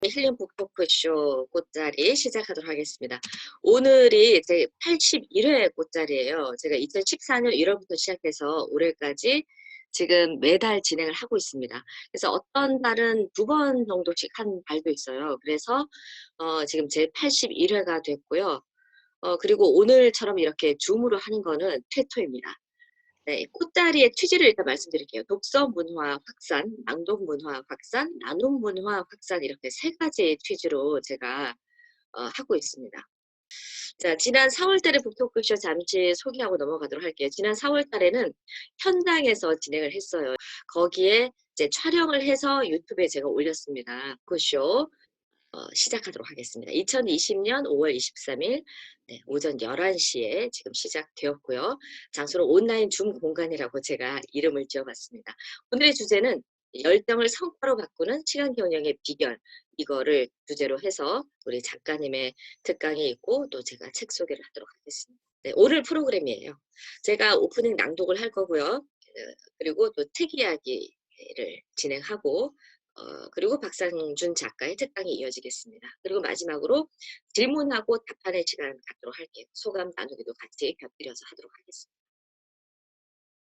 힐링 북토크쇼 꽃자리 시작하도록 하겠습니다. 오늘이 제 81회 꽃자리예요. 제가 2014년 1월부터 시작해서 올해까지 지금 매달 진행을 하고 있습니다. 그래서 어떤 달은 2번 정도씩 한 달도 있어요. 그래서 지금 제 81회가 됐고요. 그리고 오늘처럼 이렇게 줌으로 하는 거는 최초입니다. 네, 꽃다리의 취지를 일단 말씀드릴게요. 독서 문화 확산, 낭독 문화 확산, 나눔 문화 확산 이렇게 세 가지 취지로 제가 하고 있습니다. 자, 지난 4월 달에 북토크쇼 잠시 소개하고 넘어가도록 할게요. 지난 4월 달에는 현장에서 진행을 했어요. 거기에 이제 촬영을 해서 유튜브에 제가 올렸습니다. 그 쇼 시작하도록 하겠습니다. 2020년 5월 23일 네, 오전 11시에 지금 시작되었고요. 장소는 온라인 줌 공간이라고 제가 이름을 지어봤습니다. 오늘의 주제는 열정을 성과로 바꾸는 친환경 운영의 비결 이거를 주제로 해서 우리 작가님의 특강이 있고 또 제가 책 소개를 하도록 하겠습니다. 네, 오늘 프로그램이에요. 제가 오프닝 낭독을 할 거고요. 그리고 또 책 이야기를 진행하고 그리고 박상준 작가의 특강이 이어지겠습니다. 그리고 마지막으로 질문하고 답변의 시간 갖도록 할게요. 소감 나누기도 같이 곁들여서 하도록 하겠습니다.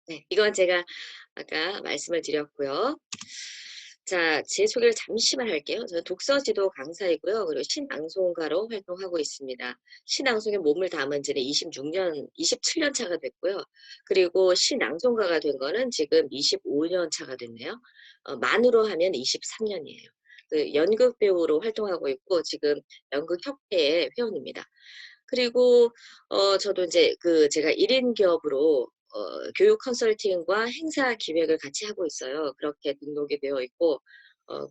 네, 이건 제가 아까 말씀을 드렸고요. 자, 제 소개를 잠시만 할게요. 저는 독서지도 강사이고요. 그리고 신앙송가로 활동하고 있습니다. 신앙송에 몸을 담은 지는 27년 차가 됐고요. 그리고 신앙송가가 된 거는 지금 25년 차가 됐네요. 만으로 하면 23년이에요. 그 연극 배우로 활동하고 있고 지금 연극협회의 회원입니다. 그리고 저도 이제 제가 1인 기업으로 교육 컨설팅과 행사 기획을 같이 하고 있어요. 그렇게 등록이 되어 있고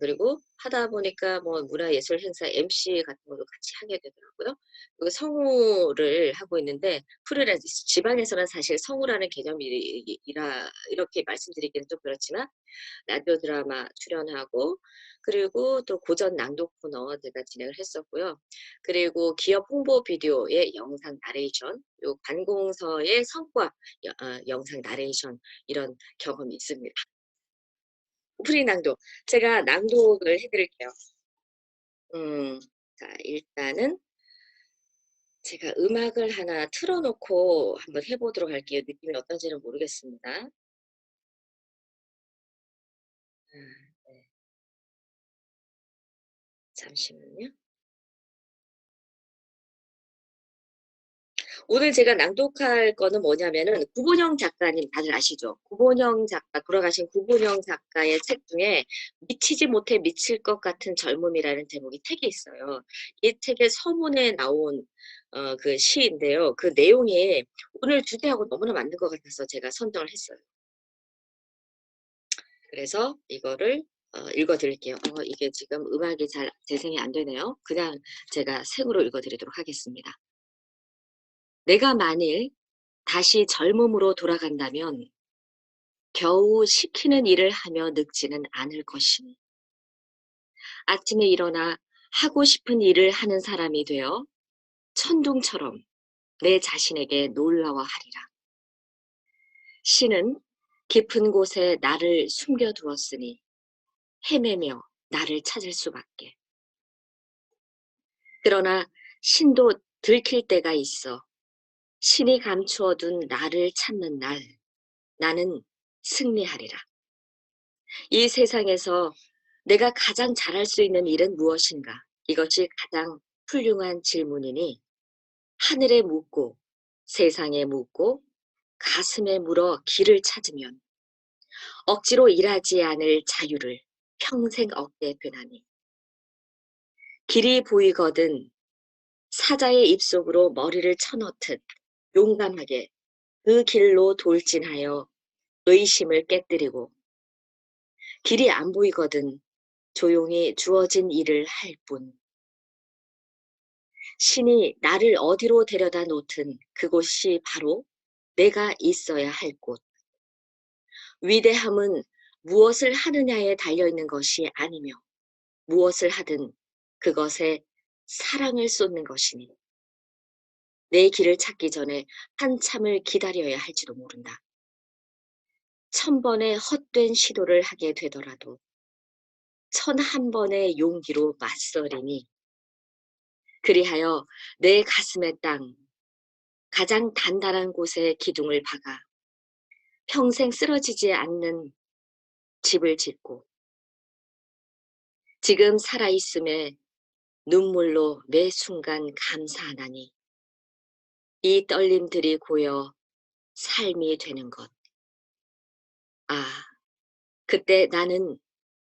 그리고 하다 보니까 뭐 문화예술 행사 MC 같은 것도 같이 하게 되더라고요. 그리고 성우를 하고 있는데 프리랜서 지방에서는 사실 성우라는 개념이라 이렇게 말씀드리기는 좀 그렇지만 라디오 드라마 출연하고 그리고 또 고전 낭독 코너 제가 진행을 했었고요. 그리고 기업 홍보 비디오의 영상 나레이션, 그리고 관공서의 성과 영상 나레이션 이런 경험이 있습니다. 오프닝 낭독. 제가 낭독을 해드릴게요. 자, 일단은 제가 음악을 하나 틀어놓고 한번 해보도록 할게요. 느낌이 어떤지는 모르겠습니다. 네. 잠시만요. 오늘 제가 낭독할 거는 뭐냐면은 구본영 작가님 다들 아시죠? 구본영 작가, 돌아가신 구본영 작가의 책 중에 미치지 못해 미칠 것 같은 젊음이라는 제목의 책이 있어요. 이 책의 서문에 나온 그 시인데요. 그 내용이 오늘 주제하고 너무나 맞는 것 같아서 제가 선정을 했어요. 그래서 이거를 읽어드릴게요. 이게 지금 음악이 잘 재생이 안 되네요. 그냥 제가 생으로 읽어드리도록 하겠습니다. 내가 만일 다시 젊음으로 돌아간다면 겨우 시키는 일을 하며 늙지는 않을 것이니 아침에 일어나 하고 싶은 일을 하는 사람이 되어 천둥처럼 내 자신에게 놀라워하리라. 신은 깊은 곳에 나를 숨겨두었으니 헤매며 나를 찾을 수밖에. 그러나 신도 들킬 때가 있어 신이 감추어둔 나를 찾는 날 나는 승리하리라. 이 세상에서 내가 가장 잘할 수 있는 일은 무엇인가? 이것이 가장 훌륭한 질문이니 하늘에 묻고 세상에 묻고 가슴에 물어 길을 찾으면 억지로 일하지 않을 자유를 평생 얻게 되나니 길이 보이거든 사자의 입속으로 머리를 쳐넣듯 용감하게 그 길로 돌진하여 의심을 깨뜨리고 길이 안 보이거든 조용히 주어진 일을 할 뿐. 신이 나를 어디로 데려다 놓든 그곳이 바로 내가 있어야 할 곳. 위대함은 무엇을 하느냐에 달려있는 것이 아니며 무엇을 하든 그것에 사랑을 쏟는 것이니 내 길을 찾기 전에 한참을 기다려야 할지도 모른다. 1000번의 헛된 시도를 하게 되더라도 천한 번의 용기로 맞서리니 그리하여 내 가슴의 땅 가장 단단한 곳에 기둥을 박아 평생 쓰러지지 않는 집을 짓고 지금 살아있음에 눈물로 매 순간 감사하나니 이 떨림들이 고여 삶이 되는 것. 아, 그때 나는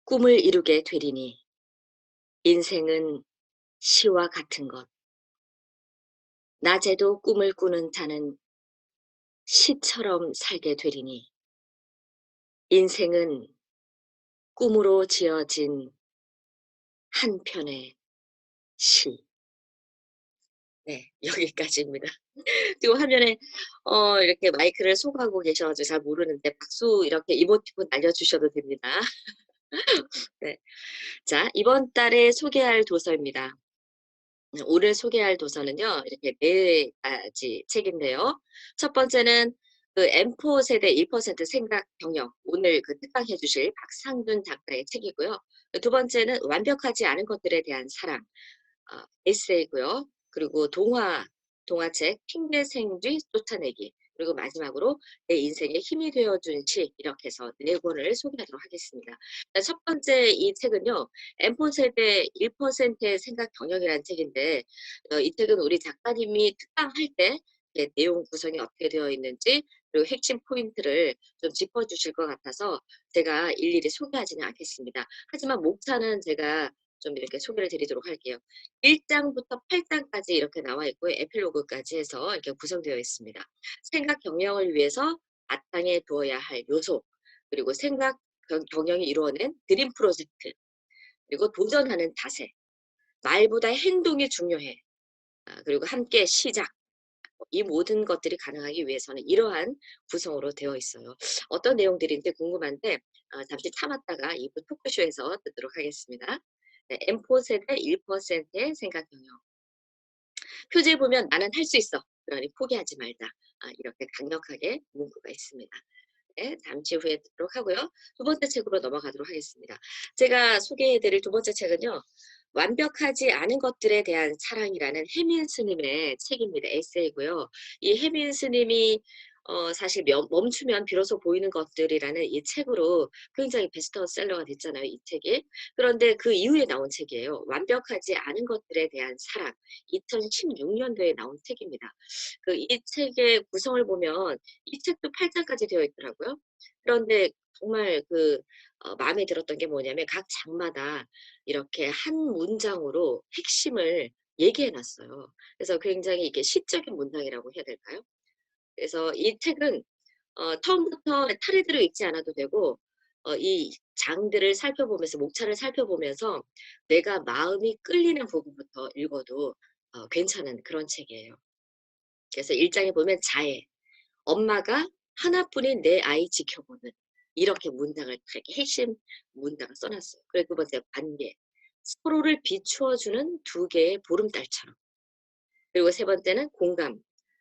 꿈을 이루게 되리니 인생은 시와 같은 것. 낮에도 꿈을 꾸는 자는 시처럼 살게 되리니 인생은 꿈으로 지어진 한 편의 시. 네, 여기까지입니다. 지금 화면에 이렇게 마이크를 쏘고 계셔 가지고 잘 모르는데 박수 이렇게 이모티콘 날려주셔도 됩니다. 네. 자, 이번 달에 소개할 도서입니다. 오늘 소개할 도서는요. 이렇게 4가지 책인데요. 첫 번째는 그 M4 세대 1% 생각 경영, 오늘 그 특강해 주실 박상준 작가의 책이고요. 두 번째는 완벽하지 않은 것들에 대한 사랑, 에세이고요. 그리고 동화책 핑계생쥐 쫓아내기, 그리고 마지막으로 내 인생에 힘이 되어준 시, 이렇게 해서 4권을 소개하도록 하겠습니다. 자, 첫 번째 이 책은요. M4 세대 1%의 생각 경영이라는 책인데 이 책은 우리 작가님이 특강할 때 내용 구성이 어떻게 되어 있는지 그리고 핵심 포인트를 좀 짚어주실 것 같아서 제가 일일이 소개하지는 않겠습니다. 하지만 목차는 제가 좀 이렇게 소개를 드리도록 할게요. 1장부터 8장까지 이렇게 나와 있고요. 에필로그까지 해서 이렇게 구성되어 있습니다. 생각 경영을 위해서 바탕에 두어야 할 요소, 그리고 생각 경영이 이루어낸 드림 프로젝트, 그리고 도전하는 자세, 말보다 행동이 중요해. 그리고 함께 시작. 이 모든 것들이 가능하기 위해서는 이러한 구성으로 되어 있어요. 어떤 내용들인지 궁금한데 잠시 참았다가 이부 토크쇼에서 듣도록 하겠습니다. 네, M4 세대 1%의 생각 경영. 표지에 보면 나는 할 수 있어. 그러니 포기하지 말자. 이렇게 강력하게 문구가 있습니다. 네, 잠시 후에 듣도록 하고요. 두 번째 책으로 넘어가도록 하겠습니다. 제가 소개해드릴 두 번째 책은요. 완벽하지 않은 것들에 대한 사랑이라는 해민 스님의 책입니다. 에세이고요. 이 해민 스님이 사실 멈추면 비로소 보이는 것들이라는 이 책으로 굉장히 베스트셀러가 됐잖아요. 이 책이. 그런데 그 이후에 나온 책이에요. 완벽하지 않은 것들에 대한 사랑. 2016년도에 나온 책입니다. 그 이 책의 구성을 보면 이 책도 8장까지 되어 있더라고요. 그런데 정말 마음에 들었던 게 뭐냐면 각 장마다 이렇게 한 문장으로 핵심을 얘기해 놨어요. 그래서 굉장히 이게 시적인 문장이라고 해야 될까요? 그래서 이 책은 처음부터 타리들을 읽지 않아도 되고 이 장들을 살펴보면서 목차를 살펴보면서 내가 마음이 끌리는 부분부터 읽어도 괜찮은 그런 책이에요. 그래서 1장에 보면 자애, 엄마가 하나뿐인 내 아이 지켜보는, 이렇게 문장을 이렇게 핵심 문장을 써놨어요. 그리고 두 번째 관계, 서로를 비추어주는 2개의 보름달처럼. 그리고 세 번째는 공감,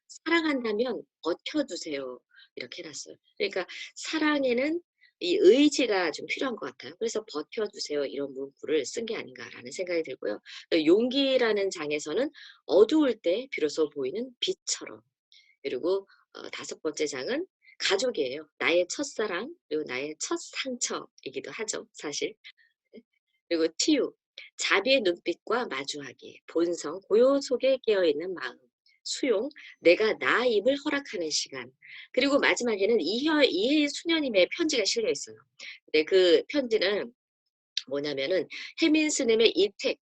사랑한다면 버텨주세요. 이렇게 해놨어요. 그러니까 사랑에는 이 의지가 좀 필요한 것 같아요. 그래서 버텨주세요, 이런 문구를 쓴 게 아닌가라는 생각이 들고요. 용기라는 장에서는 어두울 때 비로소 보이는 빛처럼. 그리고 5번째 장은 가족이에요. 나의 첫사랑, 그리고 나의 첫 상처이기도 하죠, 사실. 네. 그리고 치유, 자비의 눈빛과 마주하기, 본성, 고요 속에 깨어있는 마음, 수용, 내가 나임을 허락하는 시간. 그리고 마지막에는 이해의 수녀님의 편지가 실려 있어요. 근데 그 편지는 뭐냐면은 해민 스님의 이 책,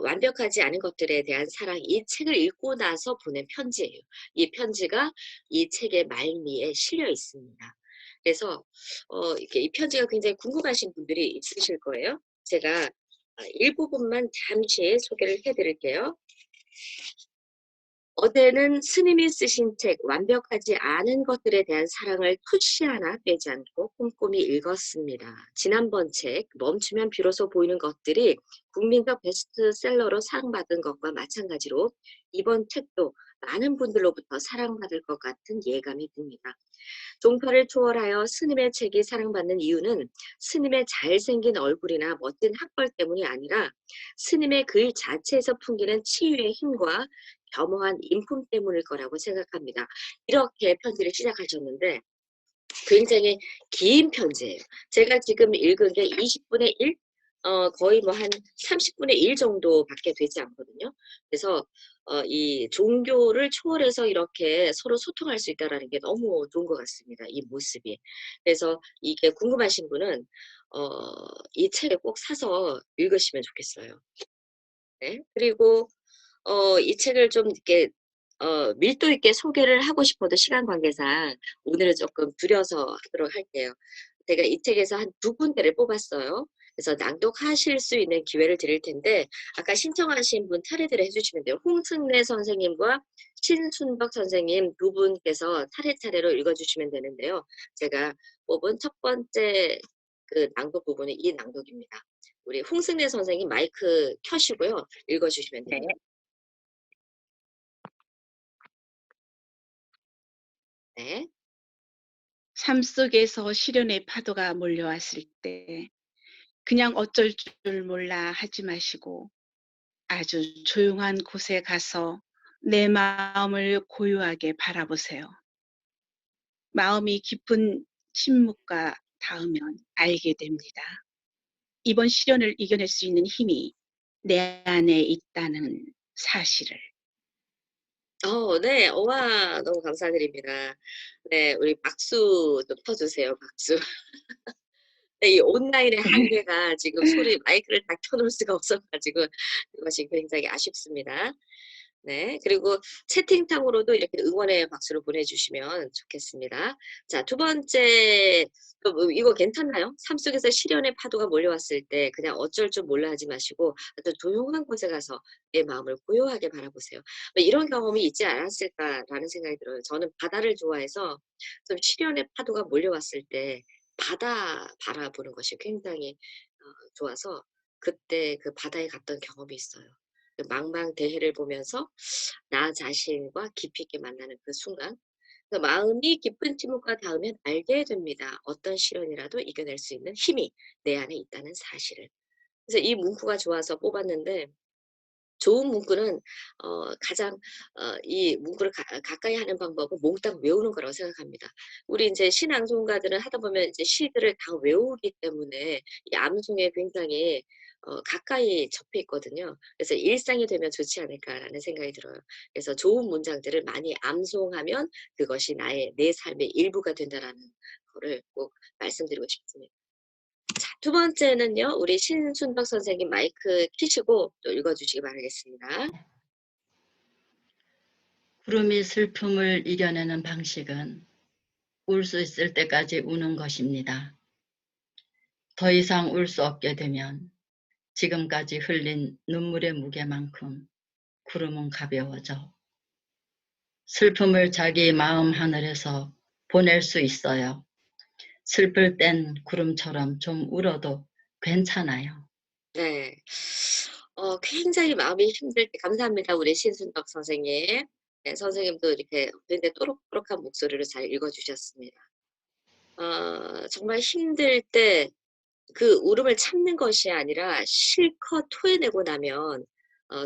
완벽하지 않은 것들에 대한 사랑, 이 책을 읽고 나서 보낸 편지예요. 이 편지가 이 책의 말미에 실려 있습니다. 그래서 이렇게 이 편지가 굉장히 궁금하신 분들이 있으실 거예요. 제가 일부분만 잠시 소개를 해드릴게요. 어제는 스님이 쓰신 책 완벽하지 않은 것들에 대한 사랑을 토시 하나 빼지 않고 꼼꼼히 읽었습니다. 지난번 책 멈추면 비로소 보이는 것들이 국민적 베스트셀러로 사랑받은 것과 마찬가지로 이번 책도 많은 분들로부터 사랑받을 것 같은 예감이 듭니다. 종파를 초월하여 스님의 책이 사랑받는 이유는 스님의 잘생긴 얼굴이나 멋진 학벌 때문이 아니라 스님의 글 자체에서 풍기는 치유의 힘과 겸허한 인품 때문일 거라고 생각합니다. 이렇게 편지를 시작하셨는데 굉장히 긴 편지예요. 제가 지금 읽은 게 20분의 1? 거의 뭐 한 30분의 1 정도밖에 되지 않거든요. 그래서 이 종교를 초월해서 이렇게 서로 소통할 수 있다라는 게 너무 좋은 것 같습니다, 이 모습이. 그래서 이게 궁금하신 분은 이 책을 꼭 사서 읽으시면 좋겠어요. 네. 그리고 이 책을 좀 이렇게 밀도 있게 소개를 하고 싶어도 시간 관계상 오늘은 조금 줄여서 하도록 할게요. 제가 이 책에서 한 두 군데를 뽑았어요. 그래서 낭독하실 수 있는 기회를 드릴 텐데 아까 신청하신 분 차례대로 해 주시면 돼요. 홍승래 선생님과 신순덕 선생님 두 분께서 차례차례로 읽어 주시면 되는데요. 제가 뽑은 첫 번째 그 낭독 부분이 이 낭독입니다. 우리 홍승래 선생님 마이크 켜시고요. 읽어 주시면 네. 됩니다. 네. 삶 속에서 시련의 파도가 몰려왔을 때 그냥 어쩔 줄 몰라 하지 마시고 아주 조용한 곳에 가서 내 마음을 고요하게 바라보세요. 마음이 깊은 침묵과 닿으면 알게 됩니다. 이번 시련을 이겨낼 수 있는 힘이 내 안에 있다는 사실을. 네. 와 너무 감사드립니다. 네. 우리 박수 좀 쳐 주세요, 박수. 네. 이 온라인의 한계가 지금 소리 마이크를 다 켜 놓을 수가 없어 가지고 그것이 굉장히 아쉽습니다. 네. 그리고 채팅창으로도 이렇게 응원의 박수를 보내주시면 좋겠습니다. 자, 두 번째, 이거 괜찮나요? 삶 속에서 시련의 파도가 몰려왔을 때 그냥 어쩔 줄 몰라 하지 마시고 아주 조용한 곳에 가서 내 마음을 고요하게 바라보세요. 이런 경험이 있지 않았을까라는 생각이 들어요. 저는 바다를 좋아해서 좀 시련의 파도가 몰려왔을 때 바다 바라보는 것이 굉장히 좋아서 그때 그 바다에 갔던 경험이 있어요. 그 망망대해를 보면서 나 자신과 깊이 있게 만나는 그 순간 그래서 마음이 깊은 침묵과 닿으면 알게 됩니다. 어떤 시련이라도 이겨낼 수 있는 힘이 내 안에 있다는 사실을. 그래서 이 문구가 좋아서 뽑았는데 좋은 문구는 가장 이 문구를 가까이 하는 방법은 몽땅 외우는 거라고 생각합니다. 우리 인제 신앙송가들은 하다 보면 이제 시들을 다 외우기 때문에 이 암송에 굉장히 가까이 접해 있거든요. 그래서 '일상이 되면 좋지 않을까.'라는 생각이 들어요. 그래서 좋은 문장들을 많이 암송하면 그것이 내 삶의 일부가 된다라는 거를 꼭 말씀드리고 싶습니다. 자, 두 번째는요. 우리 신순덕 선생님 마이크 켜시고 또 읽어 주시기 바라겠습니다. 구름이 슬픔을 이겨내는 방식은 울 수 있을 때까지 우는 것입니다. 더 이상 울 수 없게 되면 지금까지 흘린 눈물의 무게만큼 구름은 가벼워져 슬픔을 자기 마음 하늘에서 보낼 수 있어요. 슬플 땐 구름처럼 좀 울어도 괜찮아요. 네. 굉장히 마음이 힘들 때 감사합니다. 우리 신순덕 선생님. 네, 선생님도 이렇게 굉장히 또록또록한 목소리로 잘 읽어 주셨습니다. 정말 힘들 때 그 울음을 참는 것이 아니라 실컷 토해내고 나면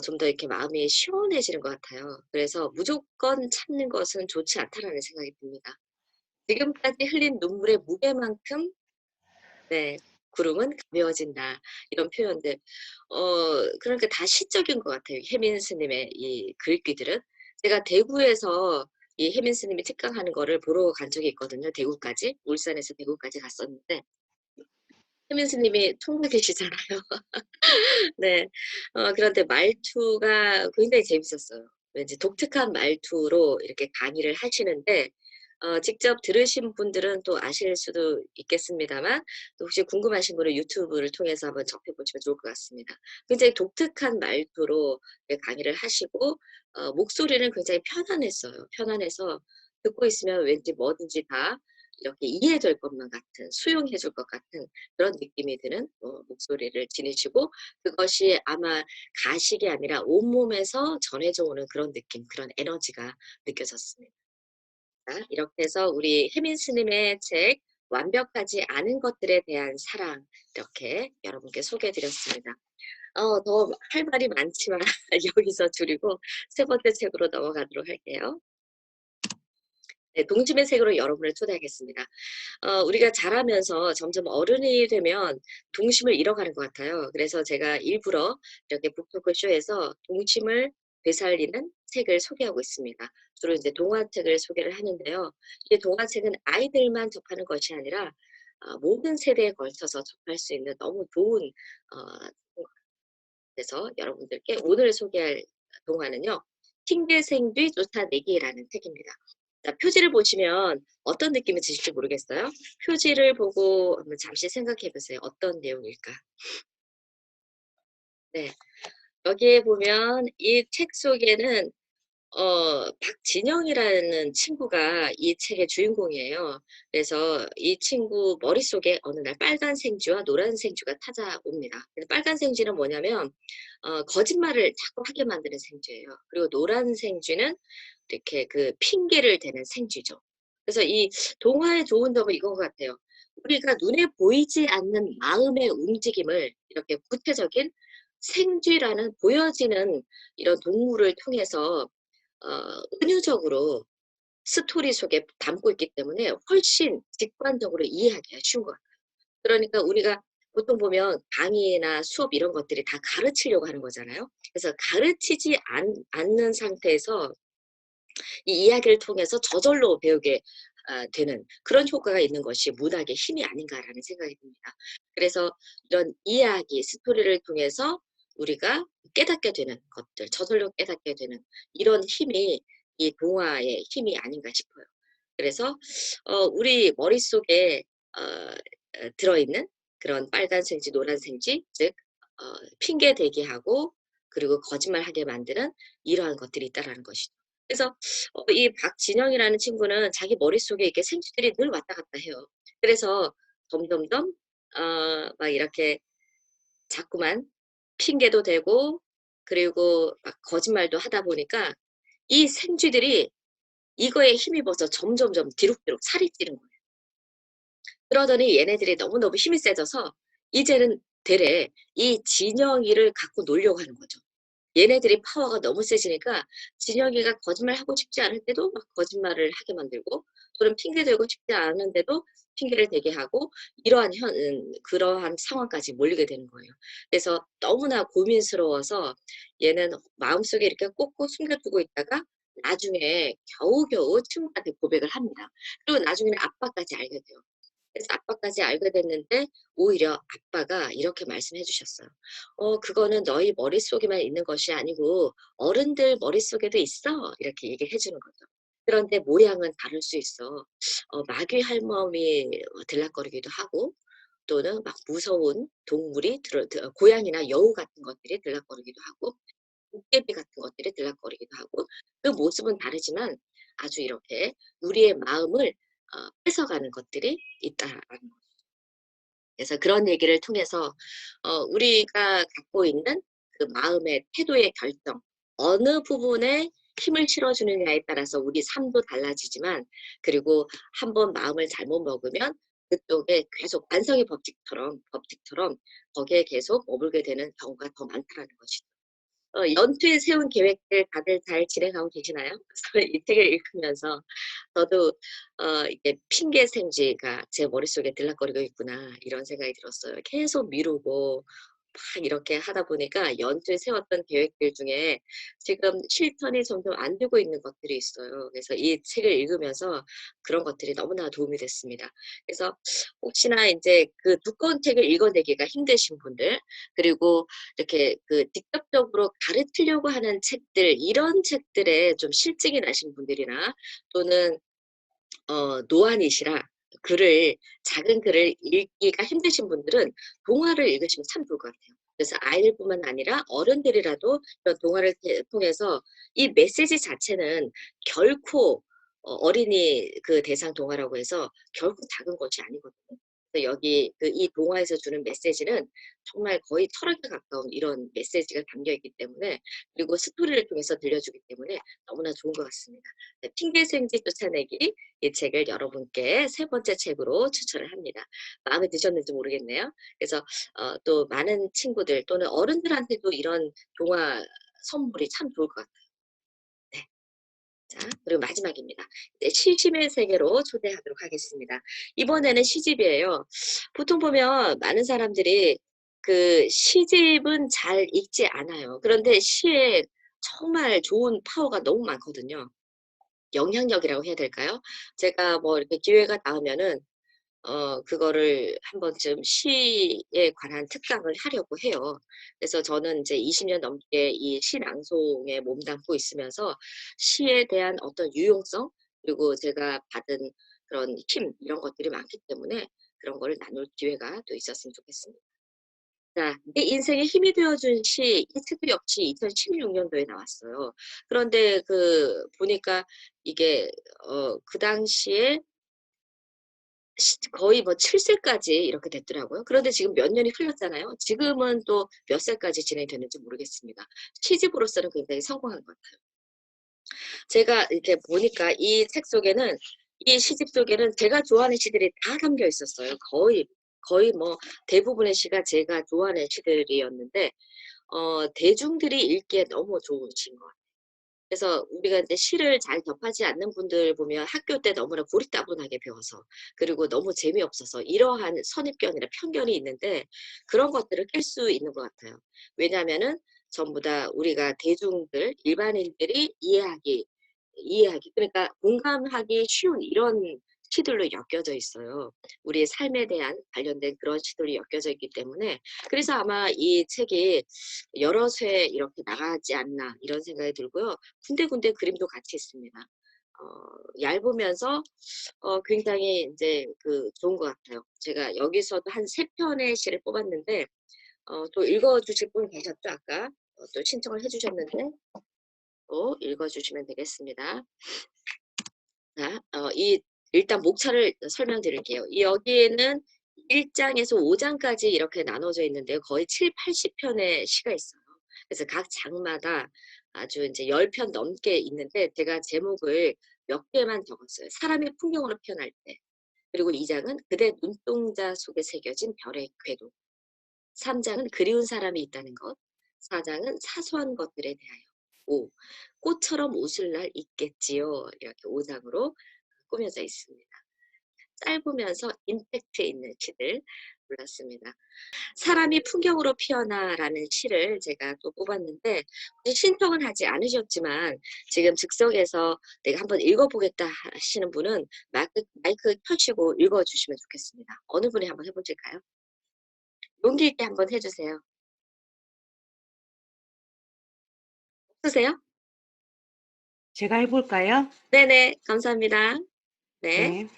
좀 더 이렇게 마음이 시원해지는 것 같아요. 그래서 '무조건 참는 것은 좋지 않다.'라는 생각이 듭니다. 지금까지 흘린 눈물의 무게만큼 네. "구름은 가벼워진다." 이런 표현들. 그러니까 다 시적인 것 같아요, 혜민 스님의 이 글귀들은. 제가 대구에서 이 혜민 스님이 특강하는 거를 보러 간 적이 있거든요, 대구까지. 울산에서 대구까지 갔었는데 혜민 스님이 총각이시잖아요. 네. 그런데 말투가 굉장히 재밌었어요. 왠지 독특한 말투로 이렇게 강의를 하시는데 직접 들으신 분들은 또 아실 수도 있겠습니다만 또 혹시 궁금하신 분은 유튜브를 통해서 한번 접해 보시면 좋을 것 같습니다. 굉장히 독특한 말투로 이렇게 강의를 하시고 목소리는 굉장히 편안했어요. 편안해서 듣고 있으면 왠지 뭐든지 다 이렇게 이해될 것만 같은, 수용해 줄 것 같은 그런 느낌이 드는 목소리를 지니시고, 그것이 아마 가식이 아니라 온몸에서 전해져 오는 그런 느낌, 그런 에너지가 느껴졌습니다. 자, 이렇게 해서 우리 혜민 스님의 책 완벽하지 않은 것들에 대한 사랑, 이렇게 여러분께 소개해 드렸습니다. 더 할 말이 많지만 여기서 줄이고 세 번째 책으로 넘어가도록 할게요. 네, 동심의 세계로 여러분을 초대하겠습니다. 우리가 자라면서 점점 어른이 되면 동심을 잃어가는 것 같아요. 그래서 제가 일부러 이렇게 북토크쇼에서 동심을 되살리는 책을 소개하고 있습니다. 주로 이제 동화책을 소개를 하는데요. 이 동화책은 아이들만 접하는 것이 아니라 모든 세대에 걸쳐서 접할 수 있는 너무 좋은 그래서 여러분들께 오늘 소개할 동화는요. 핑계생쥐 쫓아내기라는 책입니다. 자, 표지를 보시면 어떤 느낌이 드실지 모르겠어요. 표지를 보고 한번 잠시 생각해 보세요. 어떤 내용일까? 네, 여기에 보면 이 책 속에는 박진영이라는 친구가 이 책의 주인공이에요. 그래서 이 친구 머릿속에 어느 날 빨간 생쥐와 노란 생쥐가 찾아옵니다. 근데 빨간 생쥐는 뭐냐면 거짓말을 자꾸 하게 만드는 생쥐예요. 그리고 노란 생쥐는 이렇게 그 핑계를 대는 생쥐죠. 그래서 이 동화의 좋은 점은 이건 것 같아요. 우리가 눈에 보이지 않는 마음의 움직임을 이렇게 구체적인 생쥐라는 보여지는 이런 동물을 통해서 은유적으로 스토리 속에 담고 있기 때문에 훨씬 직관적으로 이해하기가 쉬운 것 같아요. 그러니까 우리가 보통 보면 강의나 수업 이런 것들이 다 가르치려고 하는 거잖아요. 그래서 가르치지 않는 상태에서 이 이야기를 통해서 저절로 배우게 되는 그런 효과가 있는 것이 문학의 힘이 아닌가라는 생각이 듭니다. 그래서 이런 이야기, 스토리를 통해서 우리가 깨닫게 되는 것들, 저절로 깨닫게 되는 이런 힘이 이 동화의 힘이 아닌가 싶어요. 그래서 우리 머릿속에 들어있는 그런 빨간 생쥐, 노란 생쥐, 즉 핑계 대기 하고 그리고 거짓말하게 만드는 이러한 것들이 있다라는 것이죠. 그래서 이 박진영이라는 친구는 자기 머릿속에 이렇게 생쥐들이 늘 왔다 갔다 해요. 그래서 점점점 막 이렇게 자꾸만 핑계도 대고 그리고 막 거짓말도 하다 보니까 이 생쥐들이 이거에 힘입어서 점점점 뒤룩뒤룩 살이 찌는 거예요. 그러더니 얘네들이 너무너무 힘이 세져서 이제는 되레 이 진영이를 갖고 놀려고 하는 거죠. 얘네들이 파워가 너무 세지니까 진영이가 거짓말하고 싶지 않을 때도 막 거짓말을 하게 만들고 또는 핑계 대고 싶지 않은데도 핑계를 대게 하고 이러한 그러한 상황까지 몰리게 되는 거예요. 그래서 너무나 고민스러워서 얘는 마음속에 이렇게 꼭꼭 숨겨두고 있다가 나중에 겨우겨우 친구한테 고백을 합니다. 그리고 나중에는 아빠까지 알게 돼요. 그래서 아빠까지 알게 됐는데 오히려 아빠가 이렇게 말씀해 주셨어요. 그거는 너희 머릿속에만 있는 것이 아니고 어른들 머릿속에도 있어." 이렇게 얘기를 해 주는 거죠. 그런데 모양은 다를 수 있어. 마귀 할멈이 들락거리기도 하고 또는 막 무서운 동물이 고양이나 여우 같은 것들이 들락거리기도 하고 도깨비 같은 것들이 들락거리기도 하고 그 모습은 다르지만 아주 이렇게 우리의 마음을 뺏어가는 것들이 있다라는 거죠. 그래서 그런 얘기를 통해서 우리가 갖고 있는 그 마음의 태도의 결정, 어느 부분에 힘을 실어주느냐에 따라서 우리 삶도 달라지지만 그리고 한번 마음을 잘못 먹으면 그쪽에 계속 관성의 법칙처럼 거기에 계속 머물게 되는 경우가 더 많다라는 것이죠. 연초에 세운 계획들 다들 잘 진행하고 계시나요? 그래서 이 책을 읽으면서 저도 이게 '핑계생쥐가 제 머릿속에 들락거리고 있구나.' 이런 생각이 들었어요. 계속 미루고 막 이렇게 하다 보니까 연초에 세웠던 계획들 중에 지금 실천이 점점 안 되고 있는 것들이 있어요. 그래서 이 책을 읽으면서 그런 것들이 너무나 도움이 됐습니다. 그래서 혹시나 인제 그 두꺼운 책을 읽어내기가 힘드신 분들 그리고 이렇게 그 직접적으로 가르치려고 하는 책들 이런 책들에 좀 실증이 나신 분들이나 또는 노안이시라 작은 글을 읽기가 힘드신 분들은 동화를 읽으시면 참 좋을 것 같아요. 그래서 아이들뿐만 아니라 어른들이라도 이런 동화를 통해서 이 메시지 자체는 결코 어린이 그 대상 동화라고 해서 결코 작은 것이 아니거든요. 그래서 여기 이 동화에서 주는 메시지는 정말 거의 철학에 가까운 이런 메시지가 담겨 있기 때문에, 그리고 스토리를 통해서 들려주기 때문에 너무나 좋은 것 같습니다. 네, 핑계생지 쫓아내기, 이 책을 여러분께 세 번째 책으로 추천을 합니다. 마음에 드셨는지 모르겠네요. 그래서 또 많은 친구들 또는 어른들한테도 이런 동화 선물이 참 좋을 것 같아요. 네. 자, 그리고 마지막입니다. 이제 시심의 세계로 초대하도록 하겠습니다. 이번에는 시집이에요. 보통 보면 많은 사람들이 그 시집은 잘 읽지 않아요. 그런데 시에 정말 좋은 파워가 너무 많거든요. 영향력이라고 해야 될까요? 제가 뭐 이렇게 기회가 닿으면은 그거를 한 번쯤 시에 관한 특강을 하려고 해요. 그래서 저는 이제 20년 넘게 이 시 낭송에 몸담고 있으면서 시에 대한 어떤 유용성, 그리고 제가 받은 그런 힘, 이런 것들이 많기 때문에 그런 거를 나눌 기회가 또 있었으면 좋겠습니다. 자, 내 인생에 힘이 되어준 시, 이 책도 역시 2016년도에 나왔어요. 그런데 보니까 이게 그 당시에 거의 뭐 7세까지 이렇게 됐더라고요. 그런데 지금 몇 년이 흘렀잖아요. 지금은 또 몇 살까지 진행되는지 모르겠습니다. 시집으로서는 굉장히 성공한 것 같아요. 제가 이렇게 보니까 이 책 속에는, 이 시집 속에는 제가 좋아하는 시들이 다 담겨 있었어요. 거의 뭐 대부분의 시가 제가 좋아하는 시들이었는데, 대중들이 읽기에 너무 좋은 시인 것 같아요. 그래서 우리가 이제 시를 잘 접하지 않는 분들 보면 학교 때 너무나 고리따분하게 배워서, 그리고 너무 재미없어서 이러한 선입견이나 편견이 있는데, 그런 것들을 깰 수 있는 것 같아요. 왜냐하면은 전부 다 우리가 대중들, 일반인들이 이해하기, 그러니까 공감하기 쉬운 이런 시들로 엮여져 있어요. 우리의 삶에 대한 관련된 그런 시들이 엮여져 있기 때문에, 그래서 아마 이 책이 여러 회 이렇게 나가지 않나 이런 생각이 들고요. 군데군데 그림도 같이 있습니다. 얇으면서 굉장히 인제 좋은 것 같아요. 제가 여기서도 한 3 편의 시를 뽑았는데, 또 읽어 주실 분 계셨죠 아까? 또 신청을 해 주셨는데 또 읽어 주시면 되겠습니다. 자, 일단 목차를 설명드릴게요. 여기에는 1 장에서 5 장까지 이렇게 나눠져 있는데요. 거의 70-80 편의 시가 있어요. 그래서 각 장마다 아주 인제 10편 넘게 있는데, 제가 제목을 몇 개만 적었어요. 사람이 풍경으로 표현할 때. 그리고 2 장은 그대 눈동자 속에 새겨진 별의 궤도. 3 장은 그리운 사람이 있다는 것. 4 장은 사소한 것들에 대하여. 5. 꽃처럼 웃을 날 있겠지요. 이렇게 5 장으로 꾸며져 있습니다. 짧으면서 임팩트 있는 시들 골랐습니다. 사람이 풍경으로 피어나라는 시를 제가 또 뽑았는데, 굳이 신청은 하지 않으셨지만 지금 즉석에서 내가 한번 읽어보겠다 하시는 분은 마이크 켜시고 읽어주시면 좋겠습니다. 어느 분이 한번 해보실까요? 용기 있게 한번 해주세요. 없으세요? 제가 해볼까요? 네네, 감사합니다. 네, 네.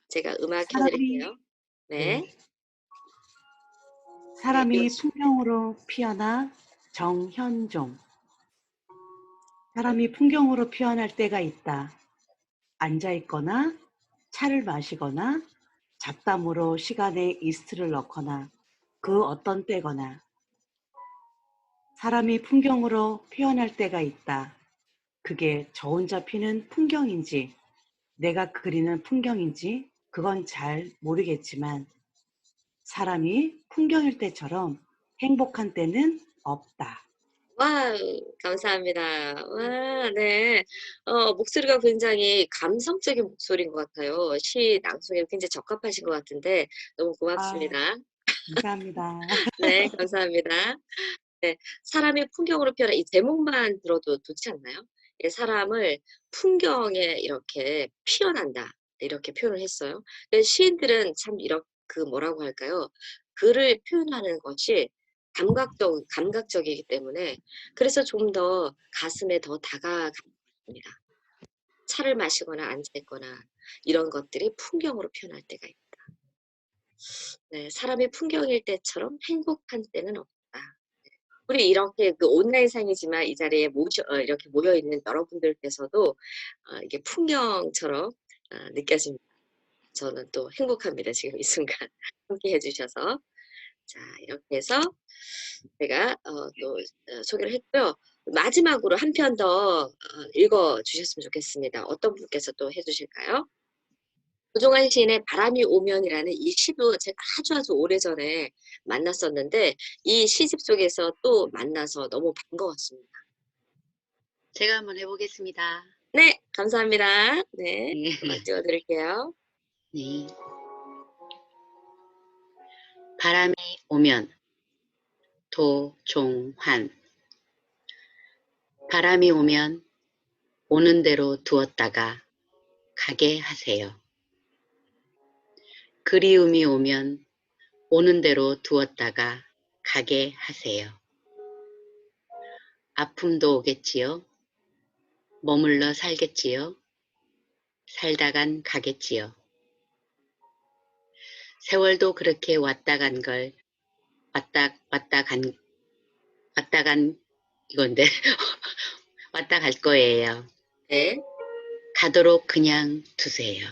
제가 음악 사람이, 켜드릴게요. 네, 네. 네, 사람이 읽어주시면 돼요. 풍경으로 피어나 정현종. 사람이 풍경으로 피어날 때가 있다. 앉아있거나 차를 마시거나 잡담으로 시간에 이스트를 넣거나 그 어떤 때거나 사람이 풍경으로 피어날 때가 있다. 그게 저 혼자 피는 풍경인지 내가 그리는 풍경인지 그건 잘 모르겠지만 사람이 풍경일 때처럼 행복한 때는 없다. 와, 감사합니다. 와, 네. 목소리가 굉장히 감성적인 목소리인 것 같아요. 시 낭송에 굉장히 적합하신 것 같은데 너무 아, 고맙습니다. 감사합니다. 네, 감사합니다. 네, 사람이 풍경으로 피어나, 이 제목만 들어도 좋지 않나요? 예, 사람을 풍경에 이렇게 피어난다, 이렇게 표현을 했어요. 근데 시인들은 참 뭐라고 할까요? 글을 표현하는 것이 감각적이기 때문에, 그래서 좀 더 가슴에 더 다가갑니다. 차를 마시거나 앉아있거나 이런 것들이 풍경으로 표현할 때가 있다. 네, 사람이 풍경일 때처럼 행복한 때는 없다. 우리 이렇게 그 온라인상이지만 이 자리에 이렇게 모여 있는 여러분들께서도 이게 풍경처럼 느껴집니다. 저는 또 행복합니다. 지금 이 순간 함께 해주셔서. 자, 이렇게 해서 제가 또 소개를 했고요. 마지막으로 한 편 더 읽어 주셨으면 좋겠습니다. 어떤 분께서 또 해주실까요? 조종환 시인의 바람이 오면이라는 이 시도 제가 아주 오래전에 만났었는데 이 시집 속에서 또 만나서 너무 반가웠습니다. 제가 한번 해보겠습니다. 네, 감사합니다. 네, 네. 음악 띄워드릴게요. 네. 바람이 오면 도종환. 바람이 오면 오는 대로 두었다가 가게 하세요. 그리움이 오면 오는 대로 두었다가 가게 하세요. 아픔도 오겠지요. 머물러 살겠지요. 살다간 가겠지요. 세월도 그렇게 왔다 간 걸 왔다 간 이건데 왔다 갈 거예요. 네, 가도록 그냥 두세요.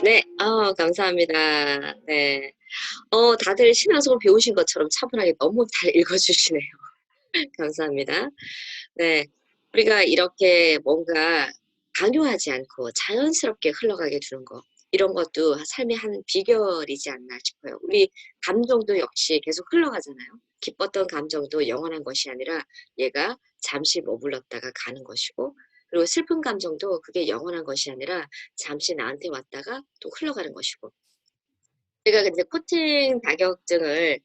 네, 감사합니다. 네, 다들 신앙송을 배우신 것처럼 차분하게 너무 잘 읽어주시네요. 감사합니다. 네, 우리가 이렇게 뭔가 강요하지 않고 자연스럽게 흘러가게 두는 거, 이런 것도 삶의 한 비결이지 않나 싶어요. 우리 감정도 역시 계속 흘러가잖아요. 기뻤던 감정도 영원한 것이 아니라 얘가 잠시 머물렀다가 가는 것이고, 그리고 슬픈 감정도 그게 영원한 것이 아니라 잠시 나한테 왔다가 또 흘러가는 것이고. 제가 근데 코칭 자격증을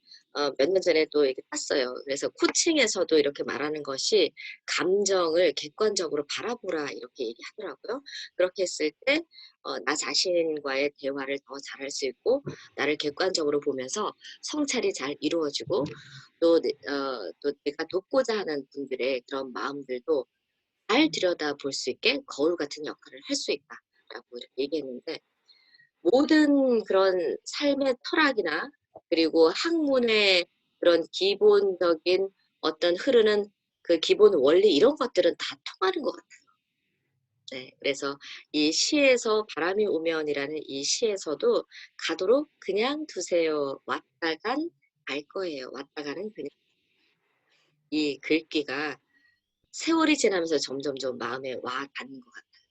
몇 년 전에 또 이렇게 땄어요. 그래서 코칭에서도 이렇게 말하는 것이 감정을 객관적으로 바라보라 이렇게 얘기하더라고요. 그렇게 했을 때 나 자신과의 대화를 더 잘할 수 있고 나를 객관적으로 보면서 성찰이 잘 이루어지고 또 내가 돕고자 하는 분들의 그런 마음들도 잘 들여다볼 수 있게 거울 같은 역할을 할 수 있다라고 이렇게 얘기했는데 모든 그런 삶의 철학이나 그리고 학문의 그런 기본적인 어떤 흐르는 그 기본 원리 이런 것들은 다 통하는 것 같아요. 네, 그래서 이 시에서 바람이 오면이라는 이 시에서도 가도록 그냥 두세요. 왔다간 갈 거예요. 왔다가는 그냥 이 글귀가 세월이 지나면서 점점점 마음에 와 닿는 것 같아요.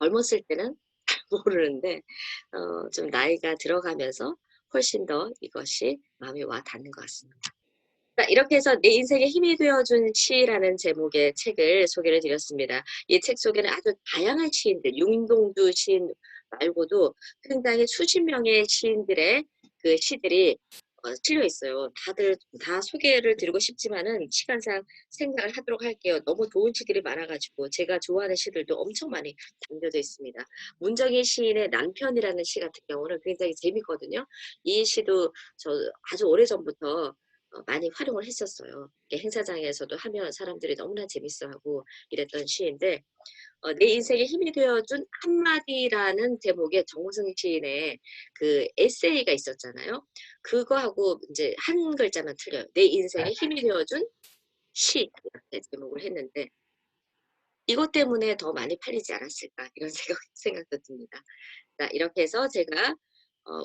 젊었을 때는 잘 모르는데 좀 나이가 들어가면서 훨씬 더 이것이 마음에 와 닿는 것 같습니다. 자, 이렇게 해서 내 인생에 힘이 되어준 시라는 제목의 책을 소개를 드렸습니다. 이 책 속에는 아주 다양한 시인들, 윤동주 시인 말고도 굉장히 수십 명의 시인들의 그 시들이 실려 있어요. 다들 다 소개를 드리고 싶지만은 시간상 생각을 하도록 할게요. 너무 좋은 시들이 많아가지고 제가 좋아하는 시들도 엄청 많이 담겨져 있습니다. 문정희 시인의 남편이라는 시 같은 경우는 굉장히 재밌거든요. 이 시도 저 아주 오래전부터 많이 활용을 했었어요. 행사장에서도 하면 사람들이 너무나 재밌어하고 이랬던 시인데 내 인생에 힘이 되어준 한마디라는 제목의 정우승 시인의 그 에세이가 있었잖아요. 그거하고 이제 한 글자만 틀려요. 내 인생에 힘이 되어준 시 이렇게 제목을 했는데 이것 때문에 더 많이 팔리지 않았을까 이런 생각도 듭니다. 자, 이렇게 해서 제가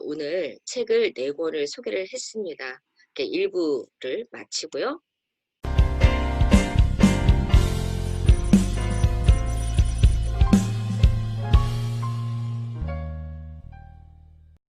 오늘 책을 4권을 소개를 했습니다. 이렇게 1부를 마치고요.